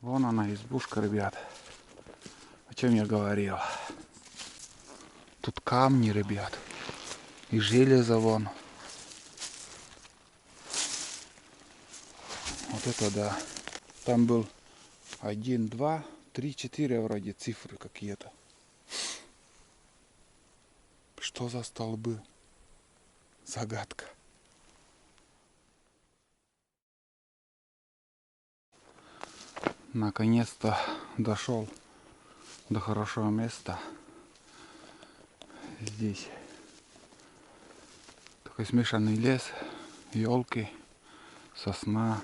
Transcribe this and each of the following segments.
Вон она, избушка, ребят. О чем я говорил. Тут камни, ребят. И железо вон. Вот это да. Там был 1, 2, 3, 4 вроде цифры какие-то. Что за столбы? Загадка. Наконец-то дошел до хорошего места. Здесь такой смешанный лес, елки, сосна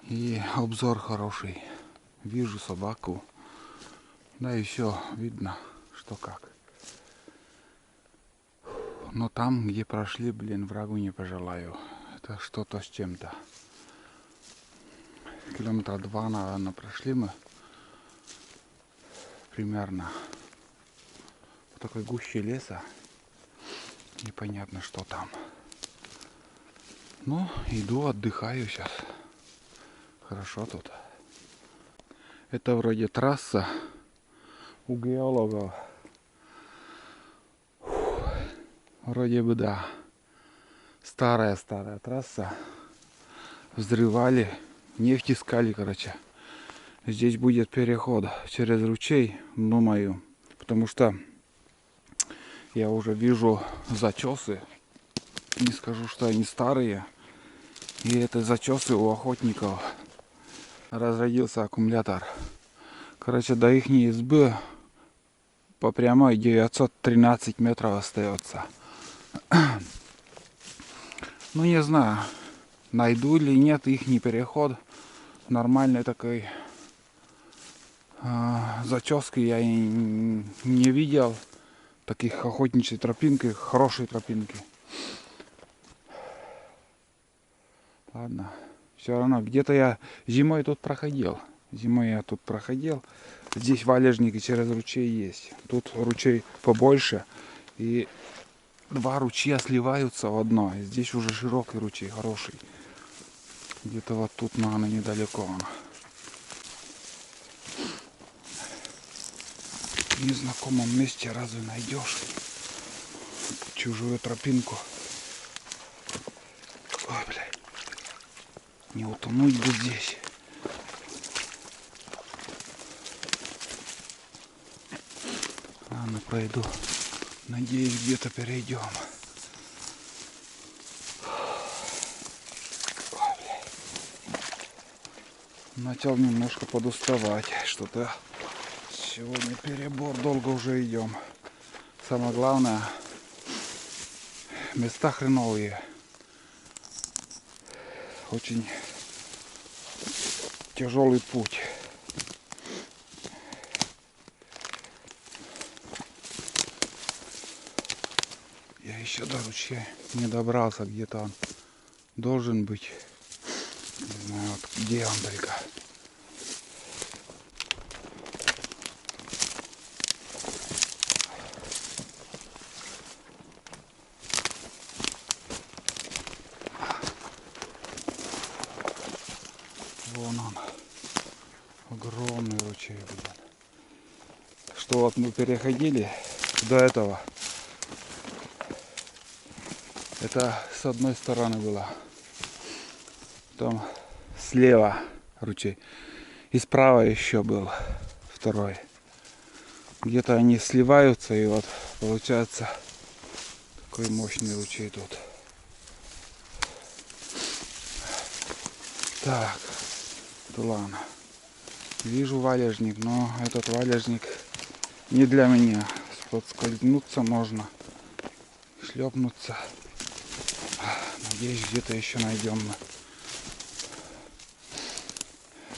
и обзор хороший. Вижу собаку, да и все видно, что как. Но там, где прошли, врагу не пожелаю. Это что-то с чем-то. Километра 2, наверное, прошли мы. Примерно. В такой гуще леса. Непонятно, что там. Ну, иду, отдыхаю сейчас. Хорошо тут. Это вроде трасса у геологов. Вроде бы да. Старая трасса. Взрывали, нефть искали, короче. Здесь будет переход через ручей, думаю. Потому что я уже вижу зачесы. Не скажу, что они старые. И это зачесы у охотников. Разрядился аккумулятор. Короче, до их избы по прямой 913 метров остается. Ну, не знаю, найду или нет их переход. Нормальной такой зачески я и не видел. Таких охотничьей тропинки, хорошей тропинки. Ладно, все равно, где-то я зимой тут проходил. Здесь валежники через ручей есть. Тут ручей побольше. И два ручья сливаются в одно. И здесь уже широкий ручей, хороший. Где-то вот тут, наверное, недалеко он. В незнакомом месте разве найдешь чужую тропинку? Ой, блядь. Не утонуть бы здесь. Ладно, пройду. Надеюсь, где-то перейдем. Ой, блядь. Начал немножко подуставать. Что-то сегодня перебор. Долго уже идем. Самое главное, места хреновые. Очень тяжелый путь. Я еще до ручья не добрался, где-то он должен быть. Не знаю, вот где он только. Вон он. Огромный ручей, блин. Что вот мы переходили до этого. Это с одной стороны было. Там слева ручей. И справа еще был второй. Где-то они сливаются, и вот получается такой мощный ручей тут. Так, да ладно. Вижу валежник, но этот валежник не для меня. Подскользнуться можно, шлепнуться. Надеюсь, где-то еще найдем мы.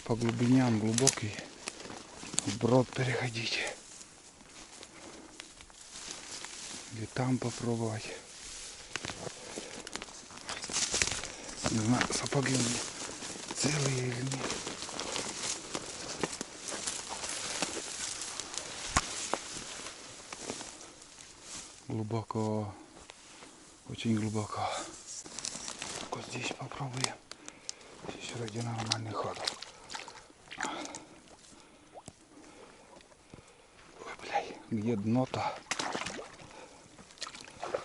По глубиням глубокий вброд переходить. Или там попробовать. Не знаю, сапоги у меня целые или нет. Глубоко. Очень глубоко. Вот здесь попробуем. Здесь вроде нормальный ход. Где дно-то?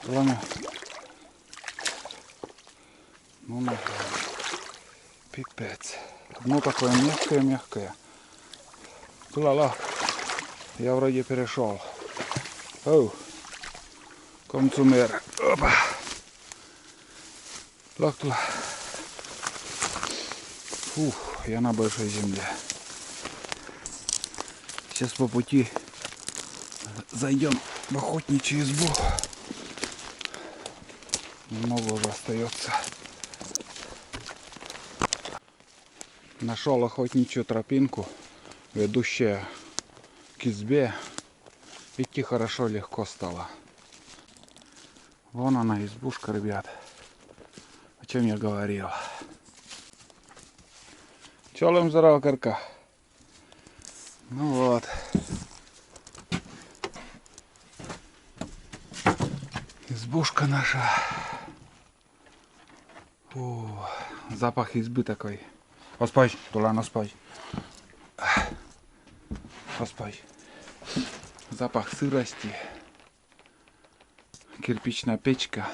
Ладно. Ну, пипец. Дно такое мягкое. Ла-ла. Я вроде перешел. Оу. Консумер. Опа. Тла. Фух, я на большой земле. Сейчас по пути зайдем в охотничью избу. Немного уже остается. Нашел охотничью тропинку, ведущая к избе. Идти хорошо, легко стало. Вон она, избушка, ребят. О чем я говорил. Чолом здорово, карка. Ну вот. Избушка наша. Фу, запах избы такой. Оспай, Тулан, оспай. Оспай. Запах сырости. Кирпичная печка.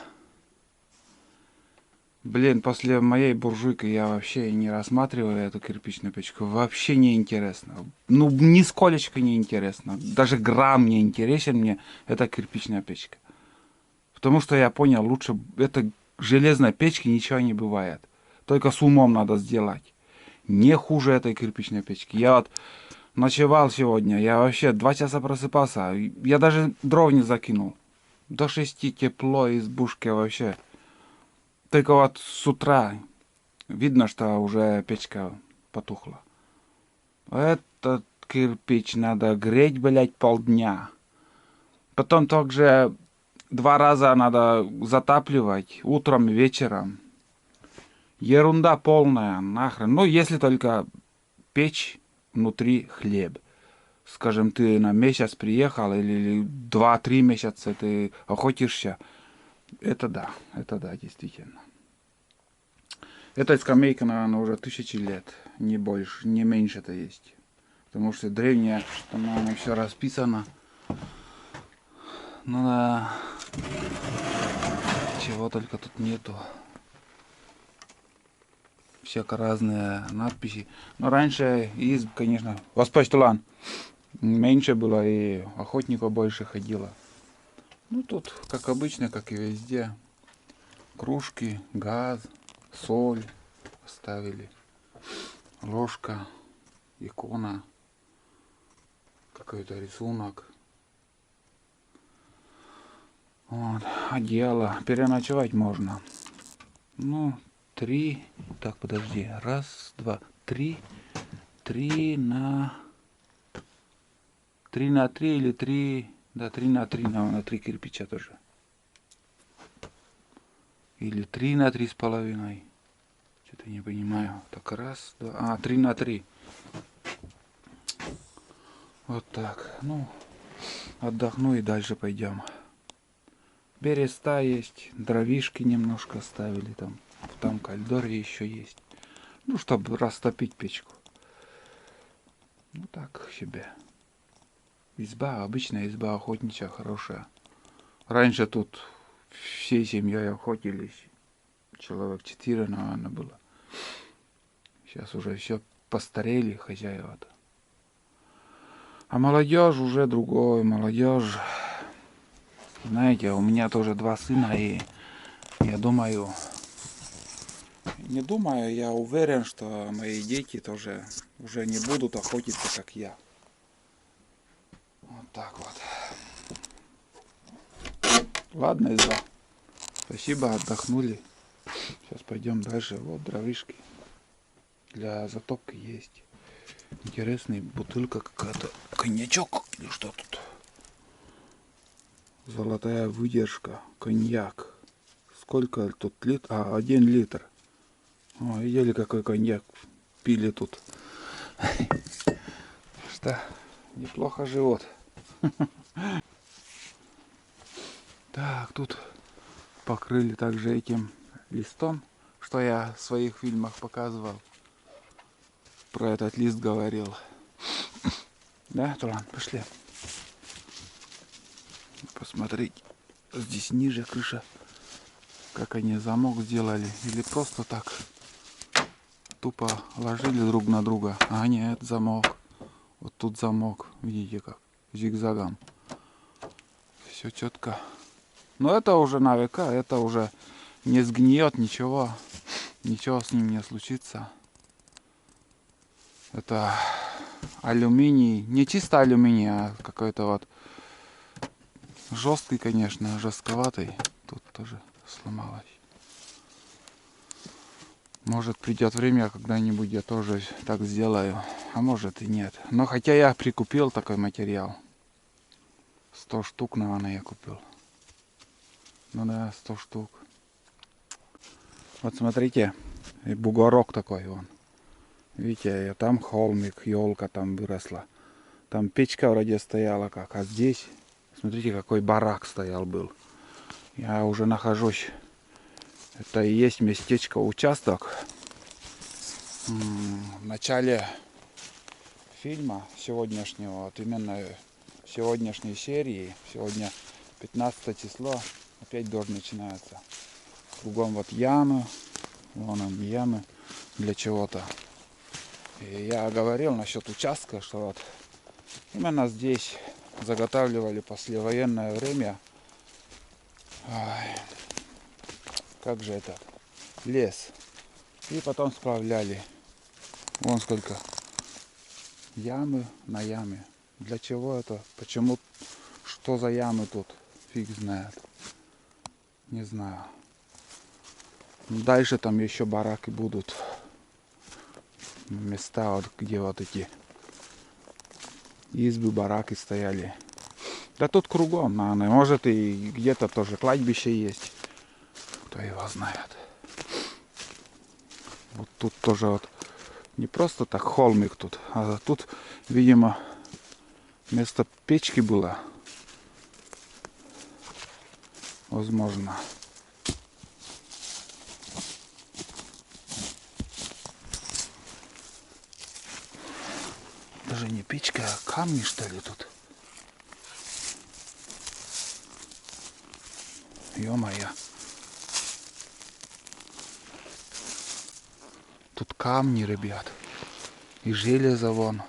Блин, после моей буржуйки я вообще не рассматриваю эту кирпичную печку. Вообще не интересно. Ну, нисколечко не интересно. Даже грамм не интересен мне эта кирпичная печка. Потому что я понял, лучше это железной печки ничего не бывает. Только с умом надо сделать. Не хуже этой кирпичной печки. Я вот ночевал сегодня. Я вообще 2 часа просыпался. Я даже дров не закинул. До 6 тепло, избушки вообще. Только вот с утра видно, что уже печка потухла. Этот кирпич надо греть, блять, полдня. Потом также 2 раза надо затапливать. Утром и вечером. Ерунда полная, нахрен. Ну, если только печь внутри хлеб. Скажем, ты на месяц приехал или 2-3 месяца ты охотишься. Это да, действительно. Эта скамейка, наверное, уже 1000 лет. Не больше, не меньше это есть. Потому что древняя, там, наверное, все расписано. Ну да. Чего только тут нету. Всяко разные надписи. Но раньше изб, конечно, Воспась Тулан, меньше было и охотников больше ходило. Ну тут, как обычно, как и везде. Кружки, газ, соль оставили. Ложка, икона, какой-то рисунок. Вот, одеяло. Переночевать можно. Ну, 3. Так, подожди. 1, 2, 3. 3 на 3 или 3. Да, 3 на 3, на 3 кирпича тоже. Или 3 на 3,5. Что-то не понимаю. Так, 1, 2. 3 на 3. Вот так. Ну, отдохну и дальше пойдем. Береста есть, дровишки немножко оставили там. Там кальдоре еще есть. Ну, чтобы растопить печку. Ну так себе. Изба, обычная изба охотничья, хорошая. Раньше тут всей семьей охотились. Человек 4, наверное, было. Сейчас уже все постарели хозяева-то. А молодежь уже другой. Молодежь. Знаете, у меня тоже 2 сына, и я думаю, я уверен, что мои дети тоже уже не будут охотиться, как я. Вот так вот. Ладно, изба. Спасибо, отдохнули. Сейчас пойдем дальше. Вот дровишки. Для затопки есть. Интересная бутылка какая-то. Коньячок или что тут? Золотая выдержка. Коньяк. Сколько тут литров? 1 литр. О, видели, какой коньяк пили тут. Что? Неплохо живут. Так, тут покрыли также этим листом, что я в своих фильмах показывал. Про этот лист говорил. Да, Тулан, пошли. Смотрите, здесь ниже крыша. Как они замок сделали. Или просто так тупо ложили друг на друга. А нет, замок. Вот тут замок. Видите как? Зигзагом. Все четко. Но это уже на века. Это уже не сгниет ничего. Ничего с ним не случится. Это алюминий. Не чисто алюминий, а какой-то вот жесткий, конечно, жестковатый. Тут тоже сломалось. Может придет время, когда-нибудь я тоже так сделаю. А может и нет. Но хотя я прикупил такой материал. 100 штук, наверное, я купил. Ну да, 100 штук. Вот смотрите, и бугорок такой вон. Видите, там холмик, елка там выросла. Там печка вроде стояла как. А здесь, смотрите, какой барак стоял был. Я уже нахожусь. Это и есть местечко, участок. В начале фильма сегодняшнего, вот именно сегодняшней серии, сегодня 15 число, опять дождь начинается. Кругом вот ямы, вон он ямы для чего-то. И я говорил насчет участка, что вот именно здесь заготавливали послевоенное время. Ай, как же это? Лес. И потом справляли. Вон сколько ямы на яме. Для чего это? Почему? Что за ямы тут? Фиг знает. Не знаю. Дальше там еще бараки будут. Места, вот, где вот эти избы, бараки стояли. Да тут кругом, наверное. Может и где-то тоже кладбище есть. Кто его знает. Вот тут тоже вот не просто так холмик тут, а тут, видимо, место печки было. Возможно. Даже не печка, а камни, что ли, тут. Ё-моё. Тут камни, ребят. И железо вон.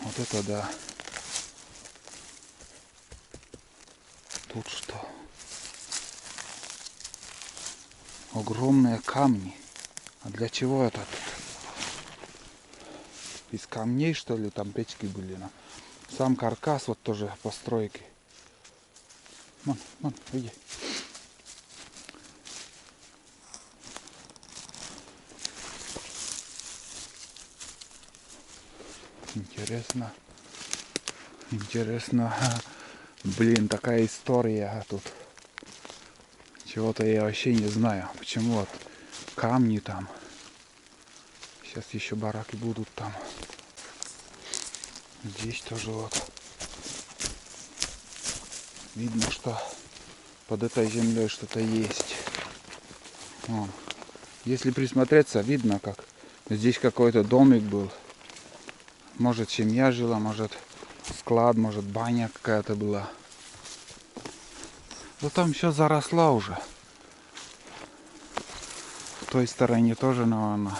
Вот это да. Тут что? Огромные камни. А для чего это тут? Из камней, что ли, там печки были? Сам каркас вот тоже постройки. Вон, иди. Интересно. Интересно. Блин, такая история тут. Чего-то я вообще не знаю. Почему вот камни там. Сейчас еще бараки будут там. Здесь тоже вот. Видно, что под этой землей что-то есть. Вон. Если присмотреться, видно, как здесь какой-то домик был. Может, семья жила, может, склад, может, баня какая-то была. Но там все заросло уже. В той стороне тоже, наверное.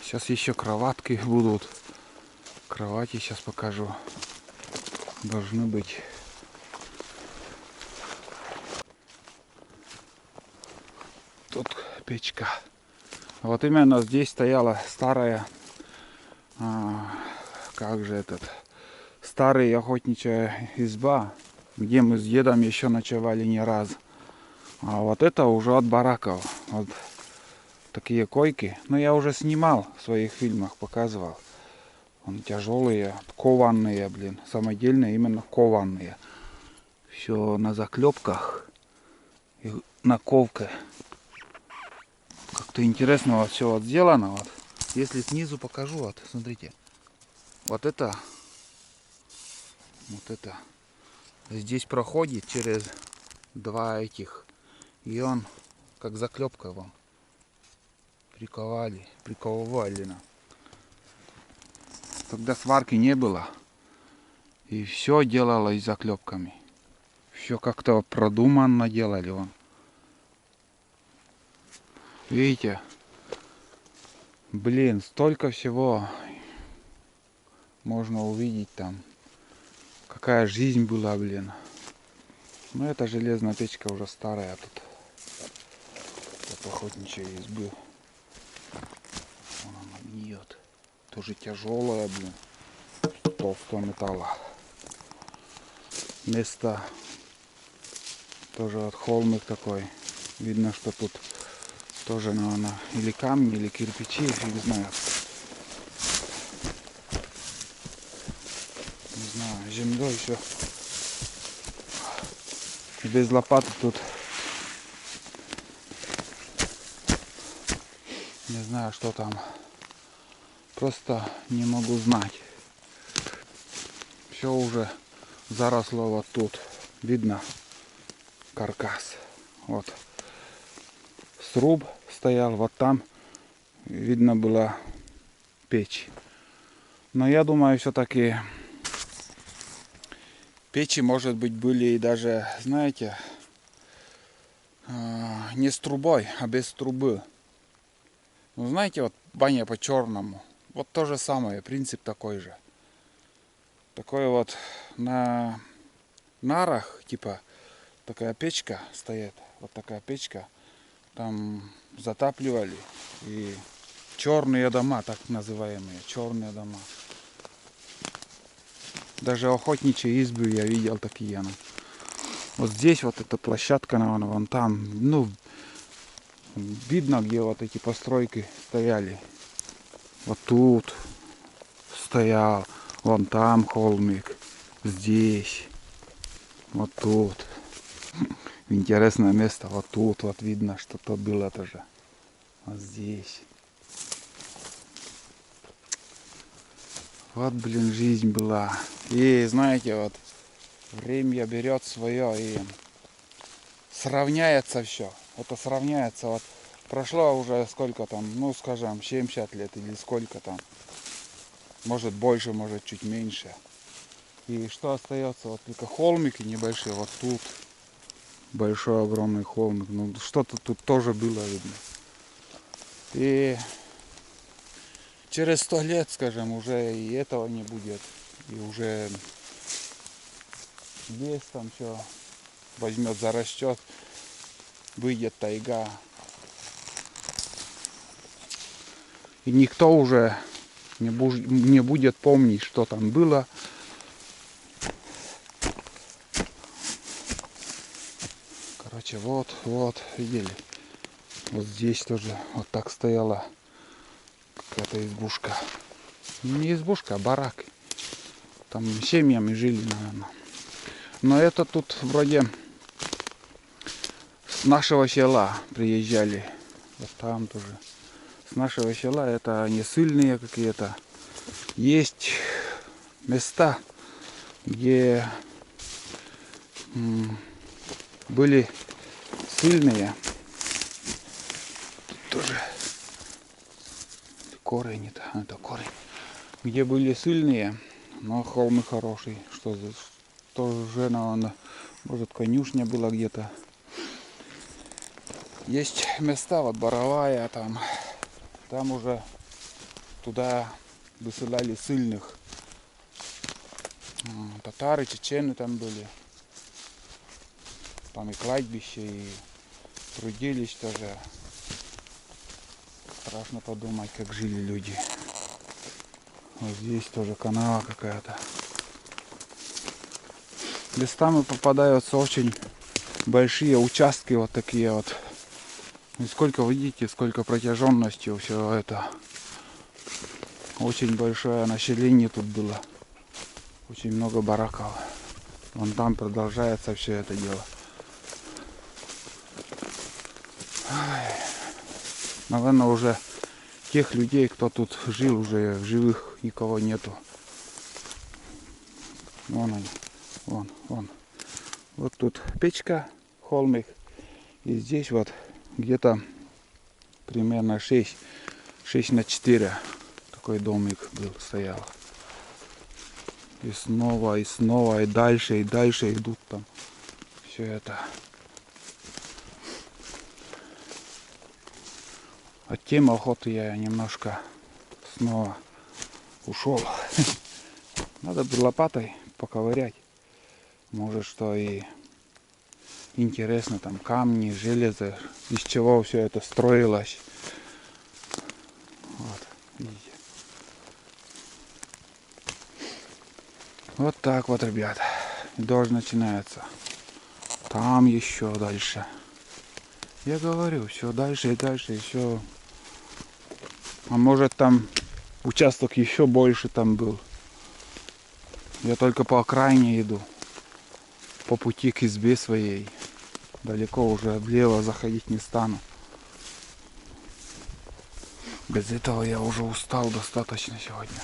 Сейчас еще кроватки будут. Кровати сейчас покажу. Должны быть. Тут печка. Вот именно здесь стояла старая, как же этот, старая охотничья изба, где мы с дедом еще ночевали не раз. А вот это уже от бараков. Вот такие койки. Но я уже снимал в своих фильмах, показывал. Он тяжелые, кованные, блин, самодельные, именно кованные. Все на заклепках и наковка. Как-то интересно вот все вот сделано. Вот. Если снизу покажу, вот, смотрите. Вот это здесь проходит через два этих. И он как заклепка вам приковали. когда сварки не было. И все делалось заклепками. Все как-то продуманно делали он. Видите? Блин, столько всего можно увидеть там. Какая жизнь была, блин. Но эта железная печка уже старая тут. От охотничьей избы. Вон она гниет. Тоже тяжелая, блин. Толстого металла. Место тоже от холмик такой. Видно, что тут тоже, наверное, или камни, или кирпичи, не знаю. Не знаю, землей все. Без лопаты тут не знаю, что там. Просто не могу знать. Все уже заросло вот тут. Видно каркас. Вот. Сруб стоял вот там. Видно была печь. Но я думаю, все-таки печи, может быть, были и даже, знаете, не с трубой, а без трубы. Ну, знаете, вот баня по-черному. Вот то же самое, принцип такой же. Такой вот на нарах, типа, такая печка стоит. Вот такая печка. Там затапливали. И черные дома, так называемые, черные дома. Даже охотничьи избы я видел такие. Вот здесь вот эта площадка, наверное, вон там. Ну, видно, где вот эти постройки стояли. Вот тут стоял. Вон там холмик. Здесь. Вот тут. Интересное место. Вот тут вот видно, что-то было тоже. Вот здесь. Вот, блин, жизнь была. И знаете, вот время берет свое и сравняется все. Это сравняется. Вот прошло уже сколько там, ну скажем, 70 лет или сколько там. Может больше, может чуть меньше. И что остается? Вот только холмики небольшие. Вот тут большой огромный холмик. Ну что-то тут тоже было видно. И через 100 лет, скажем, уже и этого не будет. И уже лес там все возьмет, зарастет. Выйдет тайга. И никто уже не будет помнить, что там было. Короче, вот, видели. Вот здесь тоже вот так стояла какая-то избушка. Не избушка, а барак. Там семьями жили, наверное. Но это тут вроде с нашего села приезжали. Вот там тоже. С нашего села это не ссыльные какие-то. Есть места, где были ссыльные. Тут тоже корень, это корень. Где были ссыльные, но холмы хороший. Что за тоже, наверное, может конюшня была где-то. Есть места, вот Боровая, там уже туда высылали ссыльных. Татары, чечены там были. Там и кладбище, и трудились тоже. Страшно подумать, как жили люди. Вот здесь тоже канава какая-то. Местами попадаются очень большие участки, вот такие вот. И сколько, видите, сколько протяженностью все это. Очень большое население тут было. Очень много бараков. Вон там продолжается все это дело. Наверное, уже тех людей, кто тут жил, уже в живых никого нету. Вон они. Вон. Вот тут печка, холмик. И здесь вот где-то примерно 6 на 4 такой домик был, стоял. И снова, и дальше идут там. Все это. От темы охоты я немножко снова ушел. Надо бы лопатой поковырять. Может, что и интересно, там камни, железо, из чего все это строилось. Вот, видите. Вот так вот, ребят. Дождь начинается. Там еще дальше. Я говорю, все дальше и дальше, и все. А может там участок еще больше там был. Я только по окраине иду. По пути к избе своей. Далеко уже влево заходить не стану. Без этого я уже устал достаточно сегодня.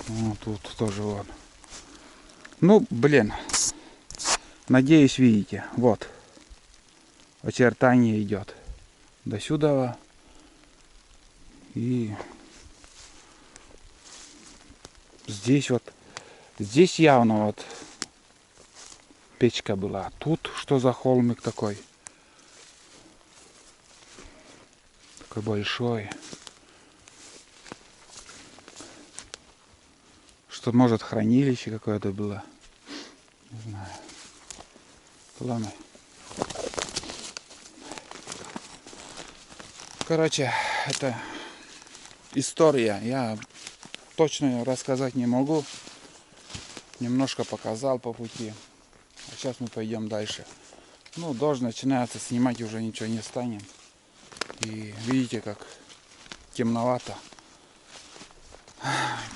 Вот тут тоже вот. Ну, блин. Надеюсь, видите. Вот. Очертание идет. До сюда. И здесь вот. Здесь явно вот печка была. Тут что за холмик такой? Такой большой. Что, может, хранилище какое-то было? Не знаю. Ладно. Короче, это история. Я точно рассказать не могу. Немножко показал по пути. А сейчас мы пойдем дальше. Ну, дождь начинается, снимать уже ничего не станем. И видите, как темновато.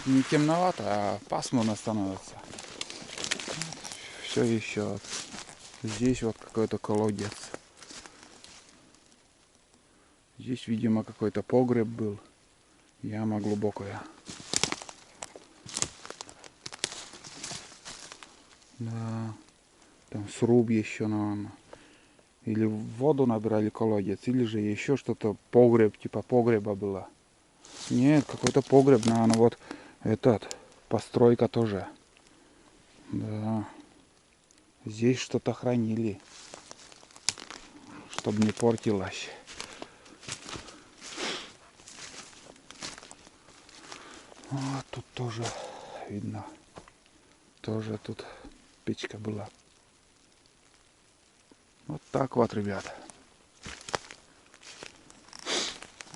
Не темновато, а пасмурно становится. Все еще. Здесь вот какой-то колодец. Здесь, видимо, какой-то погреб был. Яма глубокая. Да. Там сруб еще, наверное. Или воду набирали колодец, или же еще что-то, погреб, типа погреба было. Нет, какой-то погреб, наверное, вот этот, постройка тоже. Да. Здесь что-то хранили, чтобы не портилось. Вот тут тоже видно. Тоже тут печка была. Вот так вот, ребят.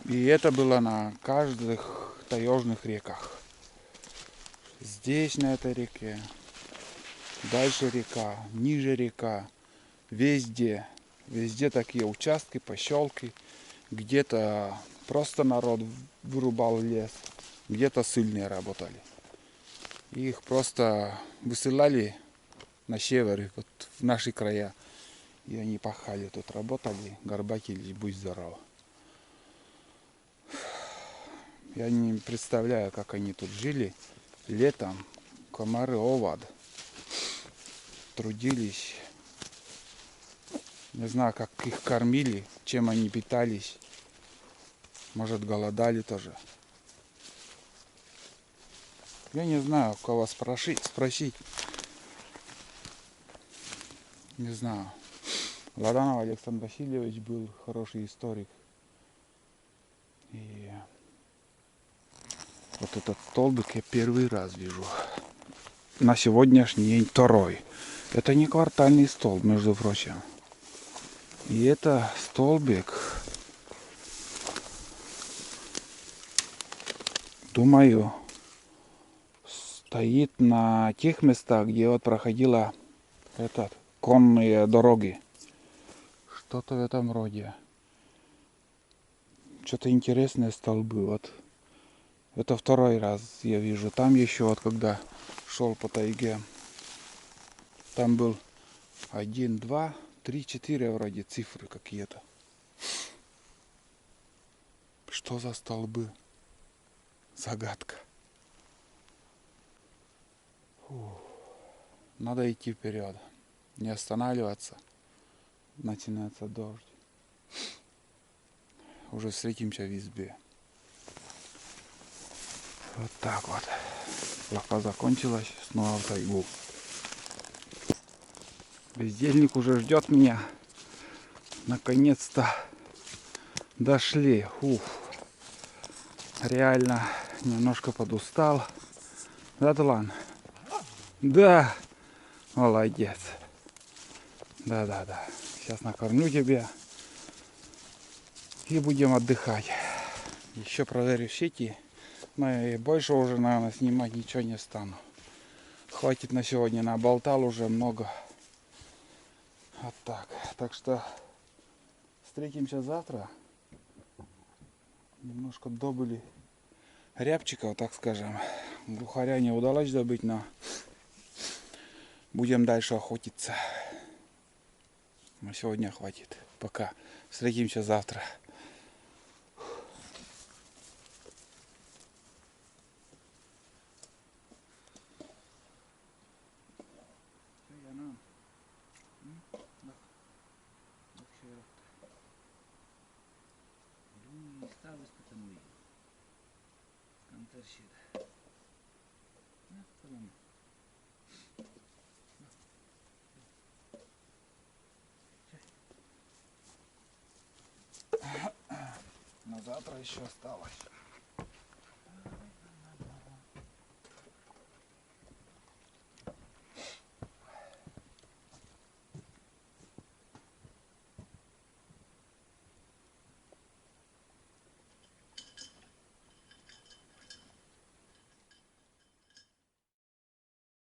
И это было на каждых таежных реках. Здесь, на этой реке, дальше река, ниже река, везде. Везде такие участки, поселки. Где-то просто народ вырубал лес, где-то ссыльные работали. Их просто высылали на север, вот в наши края. И они пахали, тут работали, горбатились, будь здоров. Я не представляю, как они тут жили летом. Комары, овад. Трудились. Не знаю, как их кормили, чем они питались. Может, голодали тоже. Я не знаю, у кого спросить. Не знаю. Ладанов Александр Васильевич был хороший историк. И вот этот столбик я первый раз вижу. На сегодняшний день второй. Это не квартальный столб, между прочим. И это столбик, думаю, стоит на тех местах, где вот проходила конные дороги. Что-то в этом роде. Что-то интересные столбы. Вот. Это второй раз я вижу. Там еще вот когда шел по тайге. Там был 1, 2, 3, 4 вроде цифры какие-то. Что за столбы? Загадка. Фух. Надо идти вперед. Не останавливаться. Начинается дождь. Уже встретимся в избе. Вот так вот. Лафа закончилась, снова в тайгу. Бездельник уже ждет меня. Наконец-то дошли. Уф. Реально немножко подустал. Да, Талан? Да. Молодец. Да. Сейчас накормлю тебя. И будем отдыхать. Еще проверю сети. Но и больше уже, наверное, снимать ничего не стану. Хватит на сегодня. Наболтал уже много. Вот так. Так что встретимся завтра. Немножко добыли рябчиков, так скажем. Глухаря не удалось добыть, но будем дальше охотиться. На сегодня хватит. Пока. Встретимся завтра. На завтра еще осталось.